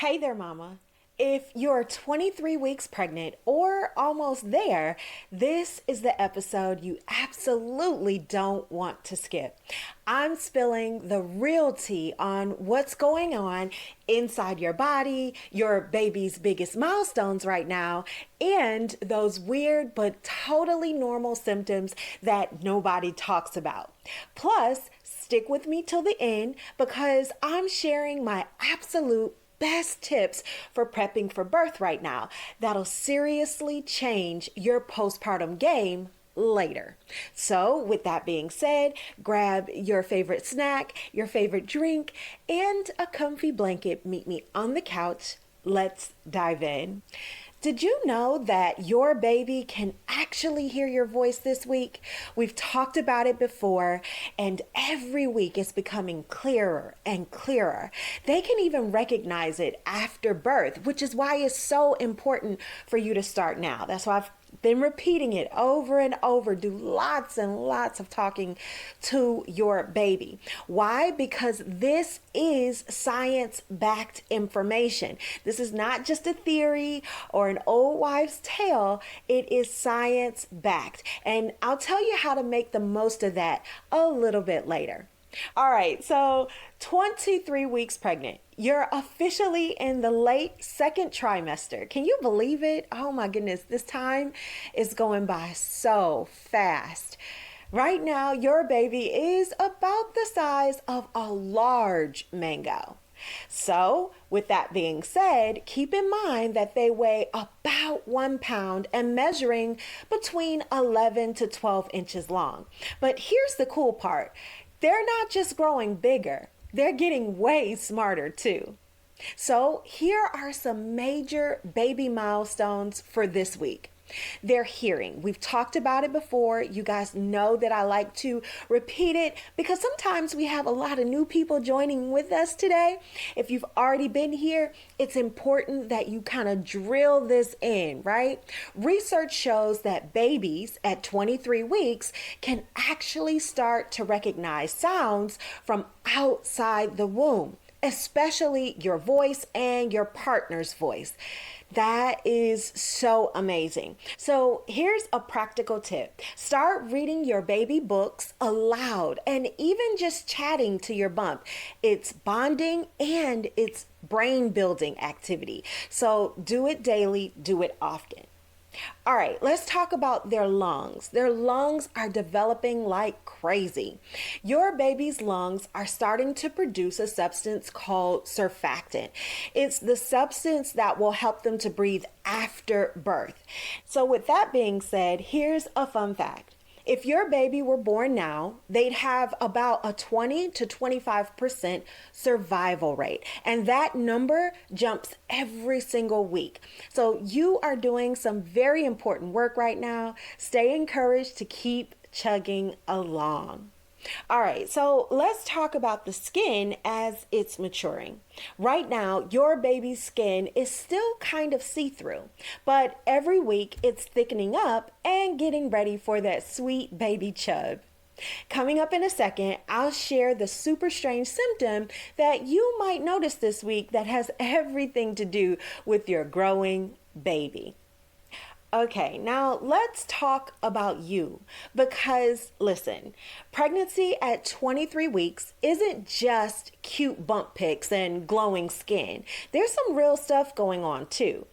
Hey there, mama. If you're 23 weeks pregnant or almost there, this is the episode you absolutely don't want to skip. I'm spilling the real tea on what's going on inside your body, your baby's biggest milestones right now, and those weird but totally normal symptoms that nobody talks about. Plus, stick with me till the end because I'm sharing my absolute best tips for prepping for birth right now that'll seriously change your postpartum game later. So, with that being said, grab your favorite snack, your favorite drink, and a comfy blanket. Meet me on the couch. Let's dive in. Did you know that your baby can actually hear your voice this week? We've talked about it before, and every week it's becoming clearer and clearer. They can even recognize it after birth, which is why it's so important for you to start now. That's why I've been repeating it over and over. Do lots and lots of talking to your baby. Why? Because this is science-backed information. This is not just a theory or an old wives' tale. It is science-backed. And I'll tell you how to make the most of that a little bit later. All right, so 23 weeks pregnant. You're officially in the late second trimester. Can you believe it? Oh my goodness, this time is going by so fast. Right now, your baby is about the size of a large mango. So, with that being said, keep in mind that they weigh about 1 pound and measuring between 11 to 12 inches long. But here's the cool part. They're not just growing bigger, they're getting way smarter too. So here are some major baby milestones for this week. Their hearing. We've talked about it before. You guys know that I like to repeat it because sometimes we have a lot of new people joining with us today. If you've already been here, it's important that you kind of drill this in, right? Research shows that babies at 23 weeks can actually start to recognize sounds from outside the womb, especially your voice and your partner's voice. That is so amazing. So here's a practical tip. Start reading your baby books aloud and even just chatting to your bump. It's bonding and it's brain building activity. So do it daily, do it often. All right, let's talk about their lungs. Their lungs are developing like crazy. Your baby's lungs are starting to produce a substance called surfactant. It's the substance that will help them to breathe after birth. So with that being said, here's a fun fact. If your baby were born now, they'd have about a 20 to 25% survival rate. And that number jumps every single week. So you are doing some very important work right now. Stay encouraged to keep chugging along. All right, so let's talk about the skin as it's maturing. Right now, your baby's skin is still kind of see-through, but every week it's thickening up and getting ready for that sweet baby chub. Coming up in a second, I'll share the super strange symptom that you might notice this week that has everything to do with your growing baby. Okay, now let's talk about you because listen, pregnancy at 23 weeks isn't just cute bump pics and glowing skin. There's some real stuff going on too.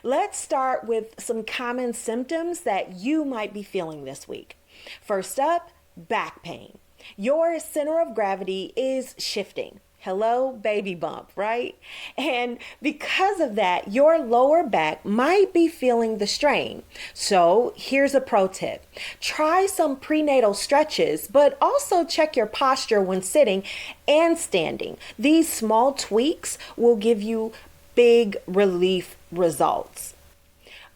Let's start with some common symptoms that you might be feeling this week. First up, back pain. Your center of gravity is shifting. Hello, baby bump, right? And because of that, your lower back might be feeling the strain. So here's a pro tip. Try some prenatal stretches, but also check your posture when sitting and standing. These small tweaks will give you big relief results.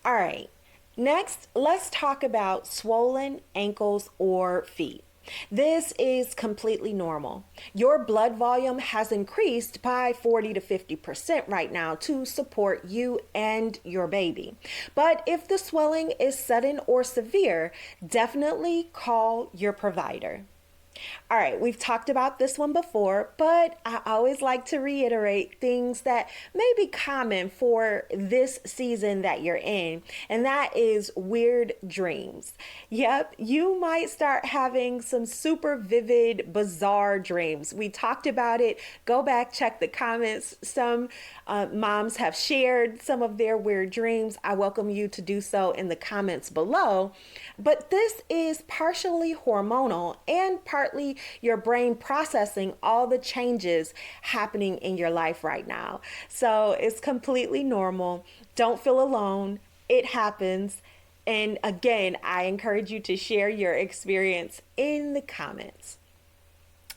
All right, next, let's talk about swollen ankles or feet. This is completely normal. Your blood volume has increased by 40 to 50% right now to support you and your baby. But if the swelling is sudden or severe, definitely call your provider. All right, we've talked about this one before, but I always like to reiterate things that may be common for this season that you're in, and that is weird dreams. Yep, you might start having some super vivid, bizarre dreams. We talked about it. Go back, check the comments. Some moms have shared some of their weird dreams. I welcome you to do so in the comments below. But this is partially hormonal and partly your brain processing all the changes happening in your life right now. So it's completely normal. Don't feel alone. It happens. And again, I encourage you to share your experience in the comments.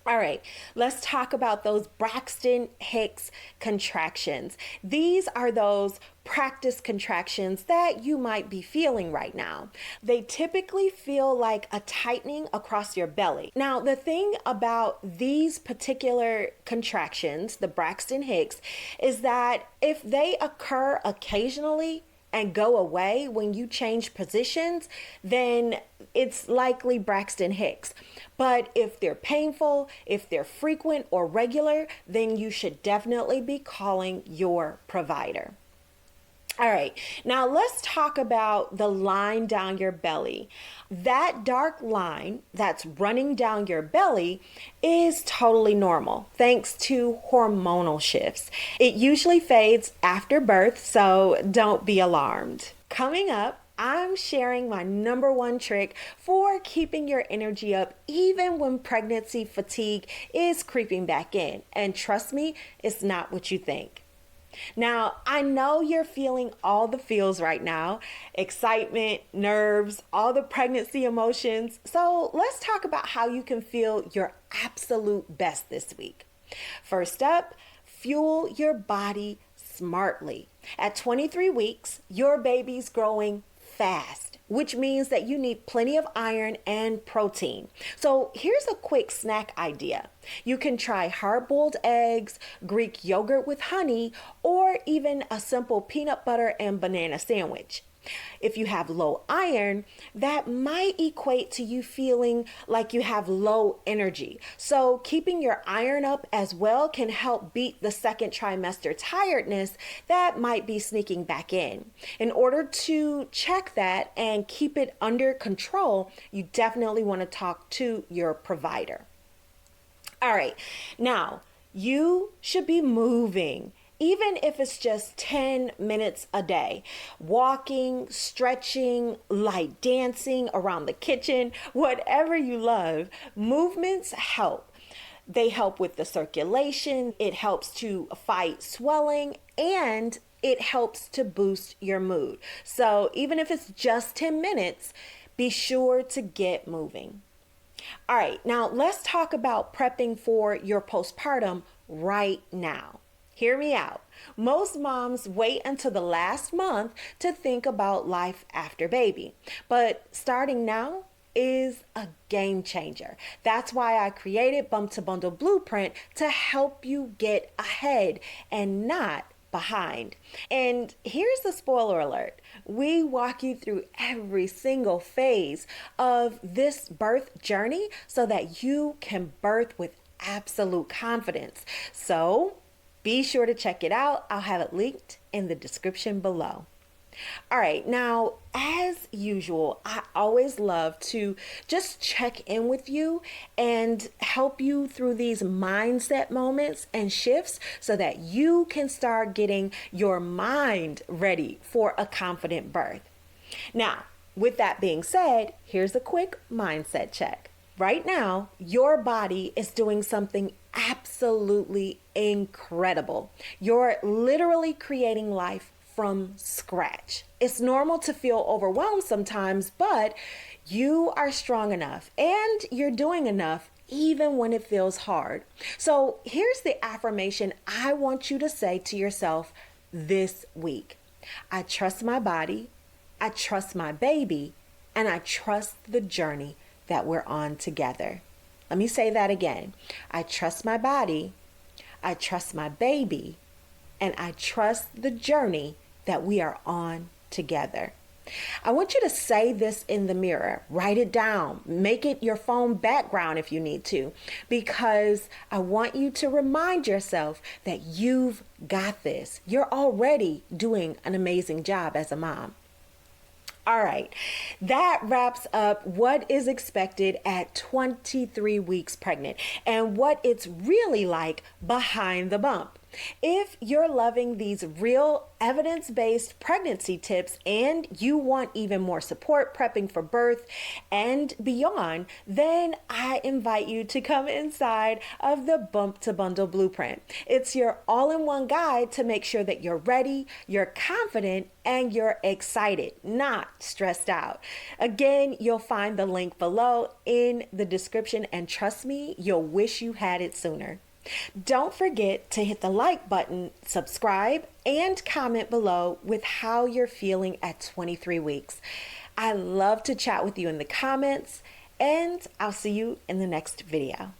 All right, let's talk about those Braxton Hicks contractions. These are those practice contractions that you might be feeling right now. They typically feel like a tightening across your belly. Now, the thing about these particular contractions, the Braxton Hicks, is that if they occur occasionally and go away when you change positions, then it's likely Braxton Hicks. But if they're painful, if they're frequent or regular, then you should definitely be calling your provider. All right, now let's talk about the line down your belly. That dark line that's running down your belly is totally normal thanks to hormonal shifts. It usually fades after birth, so don't be alarmed. Coming up, I'm sharing my number one trick for keeping your energy up even when pregnancy fatigue is creeping back in. And trust me, it's not what you think. Now, I know you're feeling all the feels right now, excitement, nerves, all the pregnancy emotions. So let's talk about how you can feel your absolute best this week. First up, fuel your body smartly. At 23 weeks, your baby's growing fast, which means that you need plenty of iron and protein. So here's a quick snack idea. You can try hard-boiled eggs, Greek yogurt with honey, or even a simple peanut butter and banana sandwich. If you have low iron, that might equate to you feeling like you have low energy. So keeping your iron up as well can help beat the second trimester tiredness that might be sneaking back in. In order to check that and keep it under control, you definitely want to talk to your provider. All right, now you should be moving. Even if it's just 10 minutes a day, walking, stretching, light dancing around the kitchen, whatever you love, movements help. They help with the circulation, it helps to fight swelling, and it helps to boost your mood. So even if it's just 10 minutes, be sure to get moving. All right, now let's talk about prepping for your postpartum right now. Hear me out. Most moms wait until the last month to think about life after baby. But starting now is a game changer. That's why I created Bump to Bundle Blueprint to help you get ahead and not behind. And here's the spoiler alert. We walk you through every single phase of this birth journey so that you can birth with absolute confidence. So be sure to check it out. I'll have it linked in the description below. All right, now, as usual, I always love to just check in with you and help you through these mindset moments and shifts so that you can start getting your mind ready for a confident birth. Now, with that being said, here's a quick mindset check. Right now, your body is doing something absolutely incredible. You're literally creating life from scratch. It's normal to feel overwhelmed sometimes, but you are strong enough and you're doing enough even when it feels hard. So here's the affirmation I want you to say to yourself this week. I trust my body, I trust my baby, and I trust the journey that we're on together. Let me say that again. I trust my body, I trust my baby, and I trust the journey that we are on together. I want you to say this in the mirror. Write it down. Make it your phone background if you need to, because I want you to remind yourself that you've got this. You're already doing an amazing job as a mom. All right, that wraps up what is expected at 23 weeks pregnant and what it's really like behind the bump. If you're loving these real evidence-based pregnancy tips and you want even more support prepping for birth and beyond, then I invite you to come inside of the Bump to Bundle Blueprint. It's your all-in-one guide to make sure that you're ready, you're confident, and you're excited, not stressed out. Again, you'll find the link below in the description, and trust me, you'll wish you had it sooner. Don't forget to hit the like button, subscribe, and comment below with how you're feeling at 23 weeks. I love to chat with you in the comments, and I'll see you in the next video.